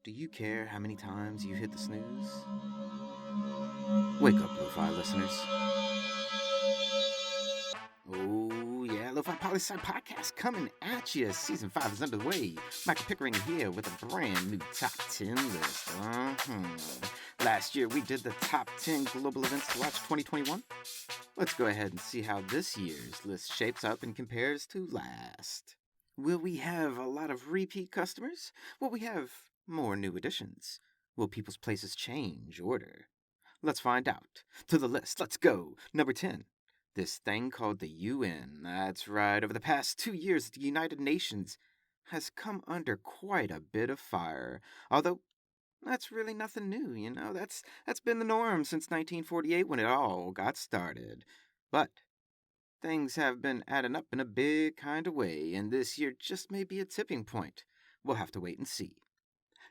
Do you care how many times you hit the snooze? Wake up, Lo-Fi listeners. Oh, yeah, Lofi Poli Sci podcast coming at you. Season 5 is underway. Michael Pickering here with a brand new top 10 list. Last year we did the top 10 global events to watch 2021. Let's go ahead and see how this year's list shapes up and compares to last. Will we have a lot of repeat customers? Will we have more new additions? Will people's places change order? Let's find out. To the list, let's go. Number 10. This thing called the UN. That's right, over the past 2 years, the United Nations has come under quite a bit of fire. Although, that's really nothing new, That's been the norm since 1948 when it all got started. But things have been adding up in a big kind of way, and this year just may be a tipping point. We'll have to wait and see.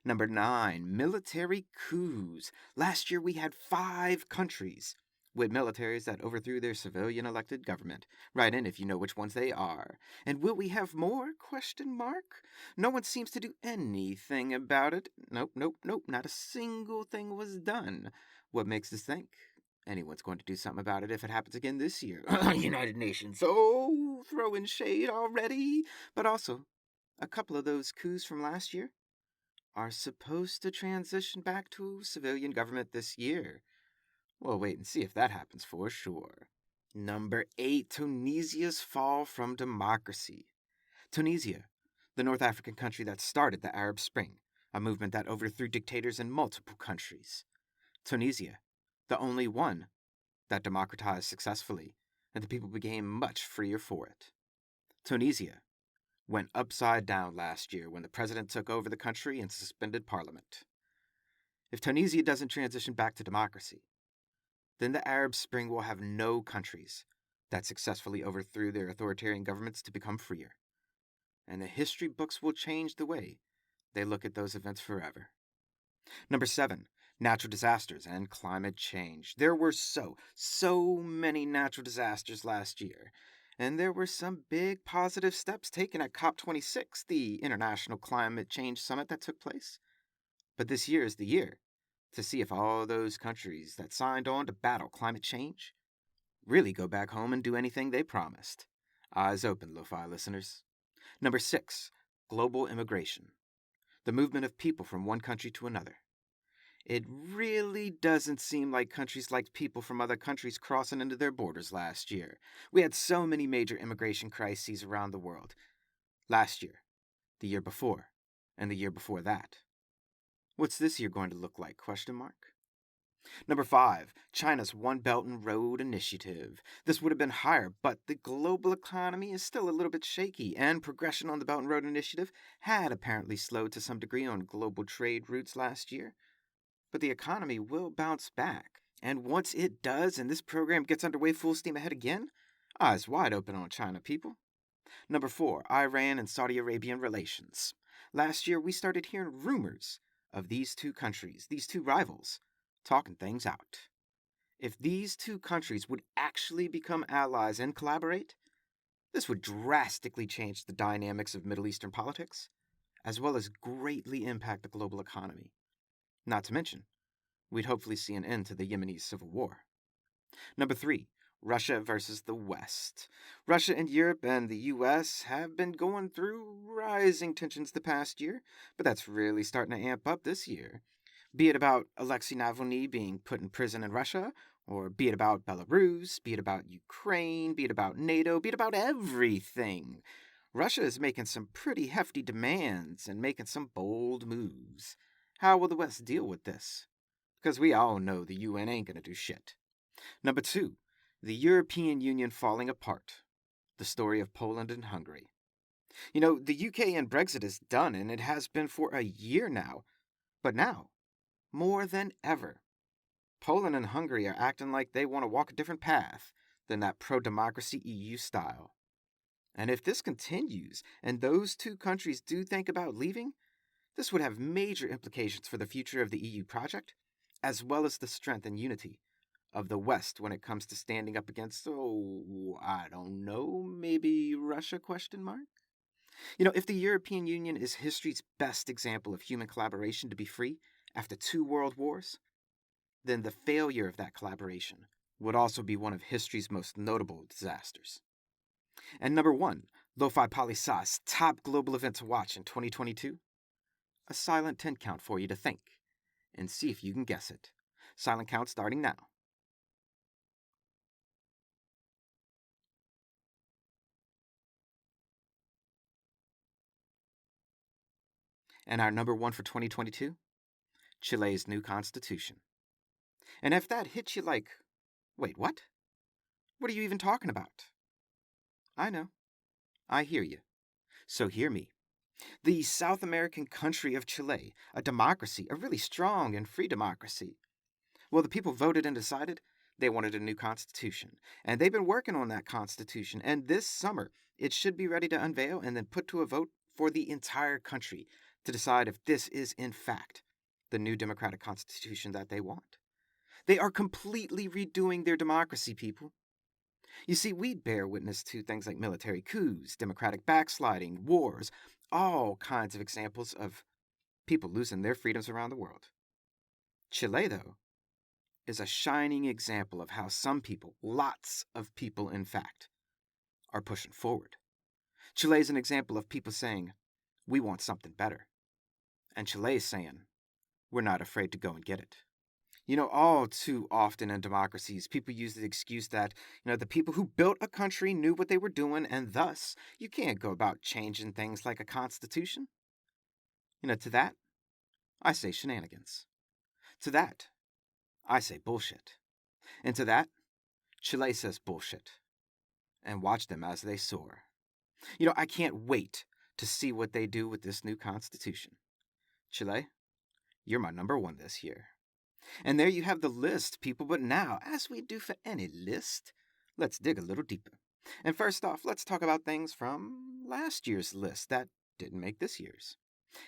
Number 9, military coups. Last year we had 5 countries with militaries that overthrew their civilian elected government. Write in if you know which ones they are. And will we have more? Question mark. No one seems to do anything about it. Nope. Not a single thing was done. What makes us think anyone's going to do something about it if it happens again this year? United Nations. Oh, throwing shade already. But also, a couple of those coups from last year are supposed to transition back to civilian government this year. We'll wait and see if that happens for sure. Number 8, Tunisia's fall from democracy. Tunisia, the North African country that started the Arab Spring, a movement that overthrew dictators in multiple countries. Tunisia, the only one that democratized successfully, and the people became much freer for it. Tunisia went upside down last year when the president took over the country and suspended parliament. If Tunisia doesn't transition back to democracy, then the Arab Spring will have no countries that successfully overthrew their authoritarian governments to become freer. And the history books will change the way they look at those events forever. Number 7, natural disasters and climate change. There were so many natural disasters last year. And there were some big positive steps taken at COP26, the International Climate Change Summit that took place. But this year is the year to see if all those countries that signed on to battle climate change really go back home and do anything they promised. Eyes open, Lo-Fi listeners. Number 6, global immigration. The movement of people from one country to another. It really doesn't seem like countries liked people from other countries crossing into their borders last year. We had so many major immigration crises around the world. Last year, the year before, and the year before that. What's this year going to look like? Question mark. Number 5, China's One Belt and Road Initiative. This would have been higher, but the global economy is still a little bit shaky, and progression on the Belt and Road Initiative had apparently slowed to some degree on global trade routes last year. But the economy will bounce back. And once it does and this program gets underway full steam ahead again, eyes wide open on China, people. Number 4, Iran and Saudi Arabian relations. Last year, we started hearing rumors of these two countries, these two rivals, talking things out. If these two countries would actually become allies and collaborate, this would drastically change the dynamics of Middle Eastern politics, as well as greatly impact the global economy. Not to mention, we'd hopefully see an end to the Yemeni civil war. Number 3, Russia versus the West. Russia and Europe and the US have been going through rising tensions the past year, but that's really starting to amp up this year. Be it about Alexei Navalny being put in prison in Russia, or be it about Belarus, be it about Ukraine, be it about NATO, be it about everything. Russia is making some pretty hefty demands and making some bold moves. How will the West deal with this? Because we all know the UN ain't gonna do shit. Number 2, the European Union falling apart. The story of Poland and Hungary. The UK and Brexit is done, and it has been for a year now. But now, more than ever, Poland and Hungary are acting like they want to walk a different path than that pro-democracy EU style. And if this continues, and those two countries do think about leaving, this would have major implications for the future of the EU project, as well as the strength and unity of the West when it comes to standing up against, I don't know, maybe Russia, question mark? If the European Union is history's best example of human collaboration to be free after 2 world wars, then the failure of that collaboration would also be one of history's most notable disasters. And number one, Lofi Poli Sci's top global event to watch in 2022? A silent 10 count for you to think and see if you can guess it. Silent count starting now. And our number one for 2022? Chile's new constitution. And if that hits you like, wait, what? What are you even talking about? I know. I hear you. So hear me. The South American country of Chile, a democracy, a really strong and free democracy. Well, the people voted and decided they wanted a new constitution. And they've been working on that constitution. And this summer, it should be ready to unveil and then put to a vote for the entire country to decide if this is, in fact, the new democratic constitution that they want. They are completely redoing their democracy, people. You see, we bear witness to things like military coups, democratic backsliding, wars, all kinds of examples of people losing their freedoms around the world. Chile, though, is a shining example of how some people, lots of people in fact, are pushing forward. Chile is an example of people saying, we want something better. And Chile is saying, we're not afraid to go and get it. All too often in democracies, people use the excuse that, the people who built a country knew what they were doing, and thus, you can't go about changing things like a constitution. To that, I say shenanigans. To that, I say bullshit. And to that, Chile says bullshit. And watch them as they soar. I can't wait to see what they do with this new constitution. Chile, you're my number one this year. And there you have the list, people. But now, as we do for any list, let's dig a little deeper. And first off, let's talk about things from last year's list that didn't make this year's.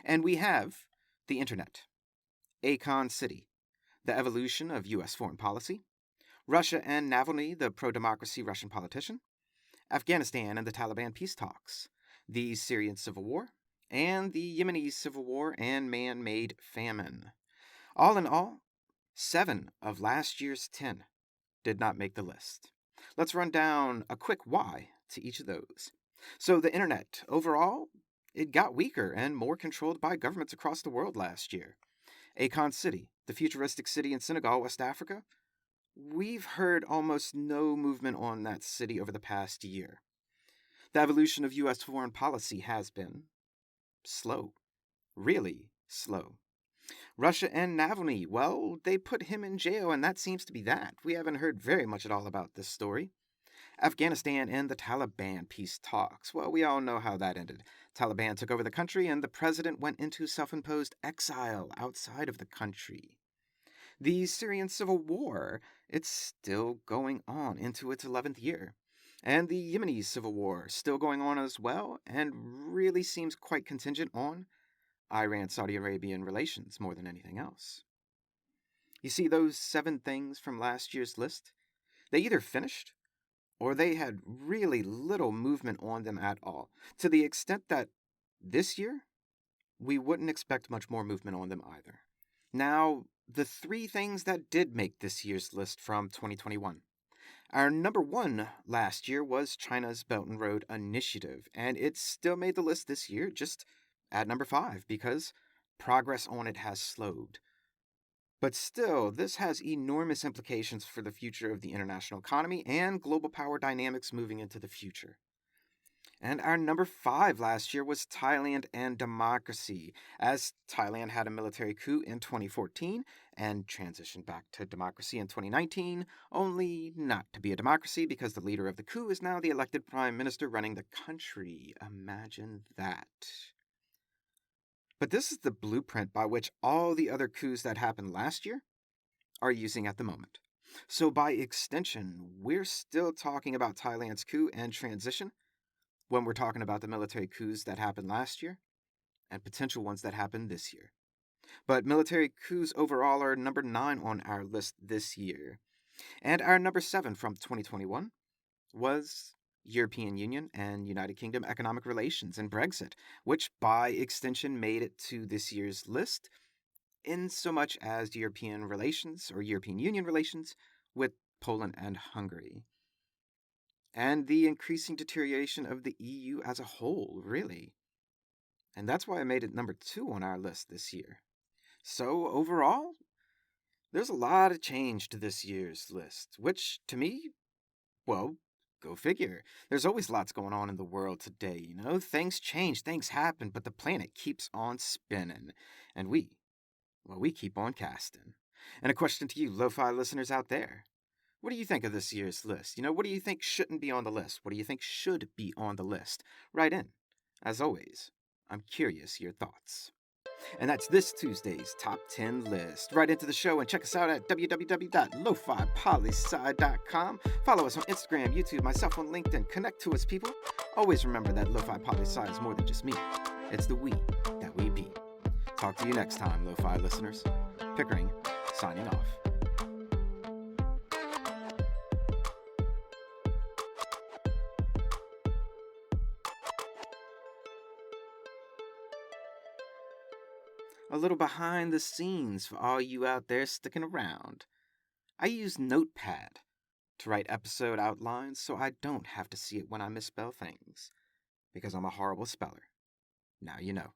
And we have the internet, Akon City, the evolution of U.S. foreign policy, Russia and Navalny, the pro-democracy Russian politician, Afghanistan and the Taliban peace talks, the Syrian civil war, and the Yemeni civil war and man-made famine. All in all, 7 of last year's 10 did not make the list. Let's run down a quick why to each of those. So the internet, overall, it got weaker and more controlled by governments across the world last year. Akon City, the futuristic city in Senegal, West Africa, we've heard almost no movement on that city over the past year. The evolution of U.S. foreign policy has been slow. Really slow. Russia and Navalny, well, they put him in jail, and that seems to be that. We haven't heard very much at all about this story. Afghanistan and the Taliban peace talks. Well, we all know how that ended. Taliban took over the country, and the president went into self-imposed exile outside of the country. The Syrian civil war, it's still going on into its 11th year. And the Yemeni civil war, still going on as well, and really seems quite contingent on Iran-Saudi Arabian relations more than anything else. You see, those 7 things from last year's list, they either finished or they had really little movement on them at all, to the extent that this year, we wouldn't expect much more movement on them either. Now, the 3 things that did make this year's list from 2021. Our number 1 last year was China's Belt and Road Initiative, and it still made the list this year, just at number 5, because progress on it has slowed. But still, this has enormous implications for the future of the international economy and global power dynamics moving into the future. And our number 5 last year was Thailand and Democracy, as Thailand had a military coup in 2014 and transitioned back to democracy in 2019, only not to be a democracy because the leader of the coup is now the elected prime minister running the country. Imagine that. But this is the blueprint by which all the other coups that happened last year are using at the moment. So by extension, we're still talking about Thailand's coup and transition when we're talking about the military coups that happened last year and potential ones that happened this year. But military coups overall are number 9 on our list this year. And our number 7 from 2021 was European Union and United Kingdom economic relations, and Brexit, which by extension made it to this year's list, in so much as European relations or European Union relations with Poland and Hungary. And the increasing deterioration of the EU as a whole, really. And that's why I made it number 2 on our list this year. So, overall, there's a lot of change to this year's list, which, to me, well, go figure. There's always lots going on in the world today, you know? Things change, things happen, but the planet keeps on spinning. And we keep on casting. And a question to you, lo-fi listeners out there. What do you think of this year's list? You know, what do you think shouldn't be on the list? What do you think should be on the list? Write in. As always, I'm curious your thoughts. And that's this Tuesday's Top 10 list. Right into the show and check us out at www.lofipolisci.com. Follow us on Instagram, YouTube, myself on LinkedIn. Connect to us, people. Always remember that Lofi Poli Sci is more than just me. It's the we that we be. Talk to you next time, Lo-Fi listeners. Pickering, signing off. A little behind the scenes for all you out there sticking around. I use Notepad to write episode outlines so I don't have to see it when I misspell things, because I'm a horrible speller. Now you know.